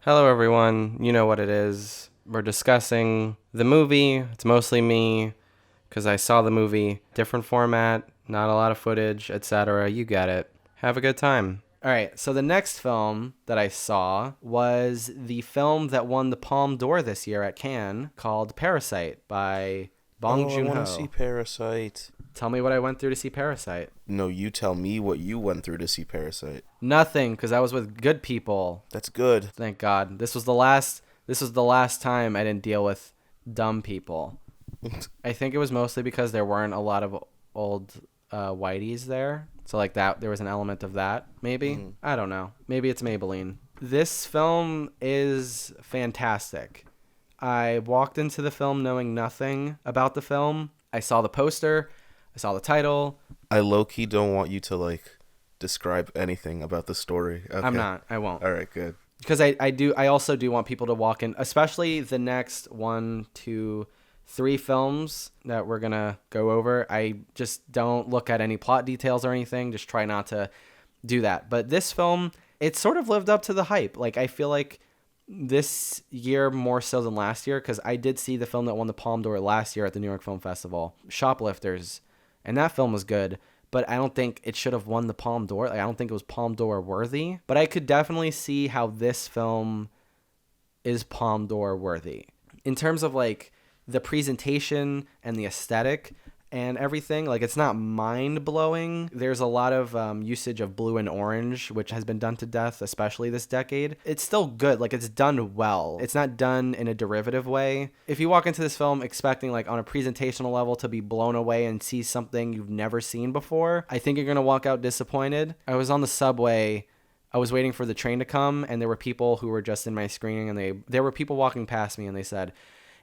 Hello, everyone. You know what it is. We're discussing the movie. It's mostly me because I saw the movie. Different format, not a lot of footage, etc. You get it. Have a good time. All right, so the next film that I saw was the film that won the Palme d'Or this year at Cannes called Parasite by Bong Oh, I want to see Joon-Ho. Parasite. Tell me what I went through to see Parasite. No, you tell me what you went through to see Parasite. Nothing, because I was with good people. That's good. Thank God. This was the last time I didn't deal with dumb people. I think it was mostly because there weren't a lot of old whiteys there. So like that there was an element of that, maybe. Mhm. I don't know. Maybe it's Maybelline. This film is fantastic. I walked into the film knowing nothing about the film. I saw the poster, I saw the title. I low-key don't want you to, describe anything about the story. I'm Okay. not. I won't. All right, good. Because I also do want people to walk in, especially the next 1, 2, 3 films that we're gonna go over. I just don't look at any plot details or anything. Just try not to do that. But this film, it sort of lived up to the hype. Like, I feel like this year more so than last year, because I did see the film that won the Palme d'Or last year at the New York Film Festival, Shoplifters, and that film was good. But I don't think it should have won the Palme d'Or. Like, I don't think it was Palme d'Or worthy. But I could definitely see how this film is Palme d'Or worthy in terms of like the presentation and the aesthetic and everything. Like, it's not mind blowing. There's a lot of usage of blue and orange, which has been done to death, especially this decade. It's still good. Like, it's done well. It's not done in a derivative way. If you walk into this film expecting, like, on a presentational level to be blown away and see something you've never seen before, I think you're going to walk out disappointed. I was on the subway. I was waiting for the train to come, and there were people who were just in my screening, and there were people walking past me, and they said,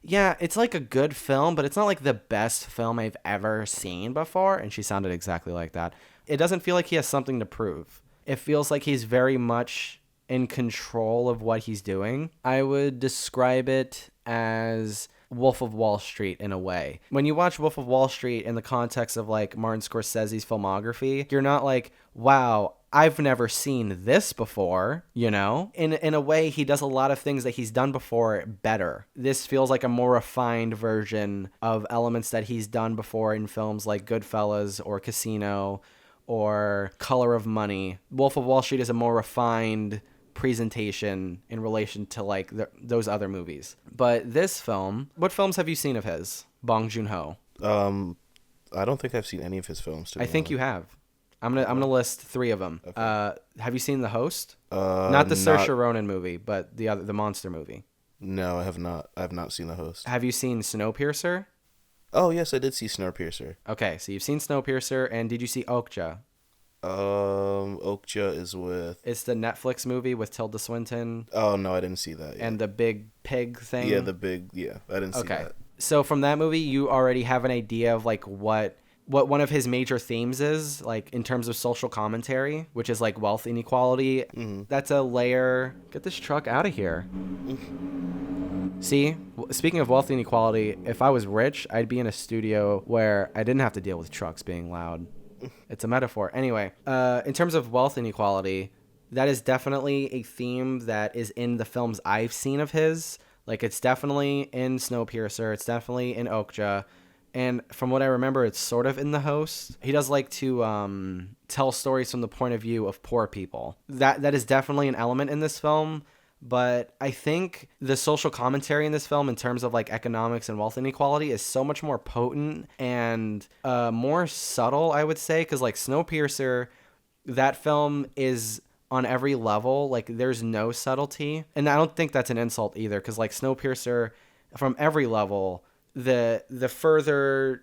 yeah, it's like a good film, but it's not like the best film I've ever seen before. And she sounded exactly like that. It doesn't feel like he has something to prove. It feels like he's very much in control of what he's doing. I would describe it as Wolf of Wall Street in a way. When you watch Wolf of Wall Street in the context of like Martin Scorsese's filmography, you're not like, wow, I've never seen this before, you know? In a way, he does a lot of things that he's done before better. This feels like a more refined version of elements that he's done before in films like Goodfellas or Casino or Color of Money. Wolf of Wall Street is a more refined presentation in relation to like those other movies. But this film, what films have you seen of his? Bong Joon-ho. I don't think I've seen any of his films, to be I think honest. you have. I'm gonna list 3 of them. Okay. Have you seen The Host? Not the Not. Saoirse Ronan movie, but the monster movie. No, I have not. I have not seen The Host. Have you seen Snowpiercer? Oh, yes, I did see Snowpiercer. Okay, so you've seen Snowpiercer, and did you see Okja? Okja is with. It's the Netflix movie with Tilda Swinton Oh, no, I didn't see that yet. and the big pig thing. Yeah, the big. Yeah, I didn't see Okay. that. So from that movie, you already have an idea of like what one of his major themes is, like in terms of social commentary, which is like wealth inequality. Mm-hmm. That's a layer. Get this truck out of here. See, speaking of wealth inequality, if I was rich, I'd be in a studio where I didn't have to deal with trucks being loud. It's a metaphor. Anyway, in terms of wealth inequality, that is definitely a theme that is in the films I've seen of his. Like, it's definitely in Snowpiercer. It's definitely in Okja. And from what I remember, it's sort of in The Host. He does like to tell stories from the point of view of poor people. That is definitely an element in this film. But I think the social commentary in this film in terms of like economics and wealth inequality is so much more potent and more subtle, I would say. Because like Snowpiercer, that film is on every level. Like, there's no subtlety. And I don't think that's an insult either. Because like Snowpiercer, from every level, the further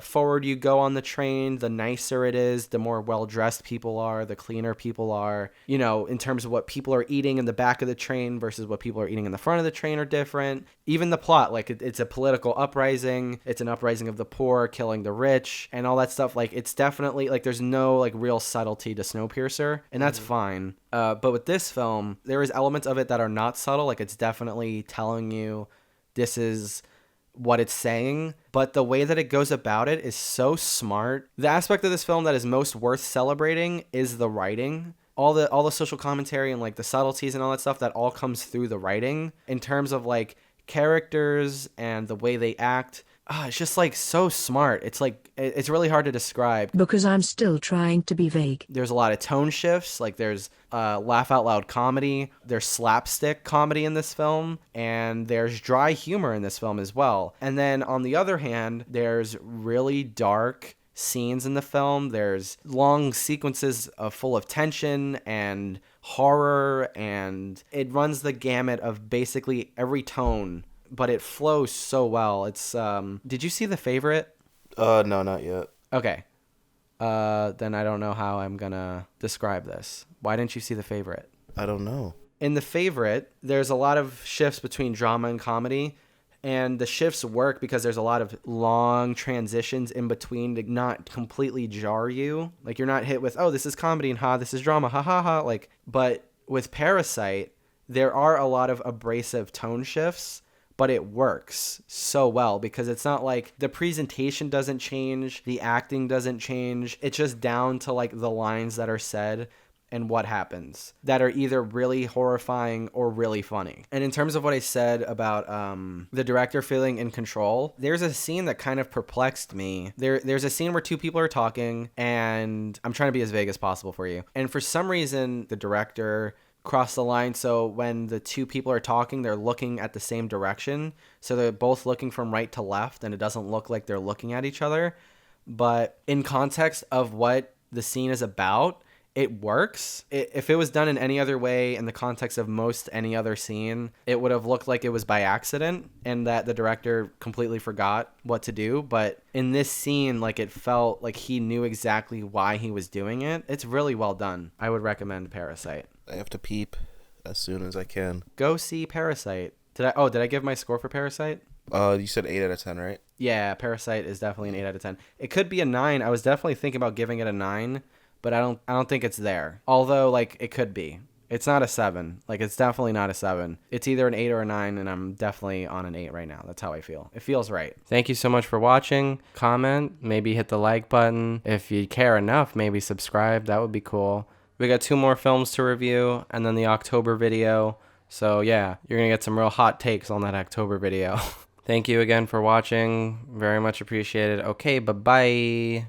forward you go on the train, the nicer it is, the more well-dressed people are, the cleaner people are, you know, in terms of what people are eating in the back of the train versus what people are eating in the front of the train are different. Even the plot, like it's a political uprising. It's an uprising of the poor killing the rich and all that stuff. Like, it's definitely like there's no like real subtlety to Snowpiercer, and that's fine. But with this film, there is elements of it that are not subtle. Like, it's definitely telling you this is what it's saying, but the way that it goes about it is so smart. The aspect of this film that is most worth celebrating is the writing. all the social commentary and like the subtleties and all that stuff, that all comes through the writing in terms of like characters and the way they act. It's just like so smart. It's like it's really hard to describe because I'm still trying to be vague. There's a lot of tone shifts. Like there's laugh out loud comedy, there's slapstick comedy in this film, and there's dry humor in this film as well. And then on the other hand, there's really dark scenes in the film. There's long sequences full of tension and horror, and it runs the gamut of basically every tone, but it flows so well. It's did you see The Favorite? No, not yet. Okay. Then I don't know how I'm gonna describe this. Why didn't you see The Favorite? I don't know. In The Favorite, there's a lot of shifts between drama and comedy, and the shifts work because there's a lot of long transitions in between to not completely jar you. Like you're not hit with, oh, this is comedy and this is drama, ha ha ha. Like, but with Parasite, there are a lot of abrasive tone shifts, but it works so well because it's not like the presentation doesn't change, the acting doesn't change. It's just down to like the lines that are said and what happens that are either really horrifying or really funny. And in terms of what I said about the director feeling in control, there's a scene that kind of perplexed me. There's a scene where two people are talking, and I'm trying to be as vague as possible for you. And for some reason, the director cross the line, so when the two people are talking, they're looking at the same direction, so they're both looking from right to left, and it doesn't look like they're looking at each other. But in context of what the scene is about, it works. If it was done in any other way, in the context of most any other scene, it would have looked like it was by accident and that the director completely forgot what to do. But in this scene, like, it felt like he knew exactly why he was doing it. It's really well done. I would recommend Parasite. I have to peep as soon as I can. Go see Parasite. Did I give my score for Parasite? You said 8 out of 10, right? Yeah, Parasite is definitely an 8 out of 10. It could be a 9. I was definitely thinking about giving it a 9. But I don't think it's there. Although, like, it could be. It's not a 7. Like, it's definitely not a 7. It's either an 8 or a 9, and I'm definitely on an 8 right now. That's how I feel. It feels right. Thank you so much for watching. Comment. Maybe hit the like button. If you care enough, maybe subscribe. That would be cool. We got 2 more films to review, and then the October video. So, yeah, you're going to get some real hot takes on that October video. Thank you again for watching. Very much appreciated. Okay, bye-bye.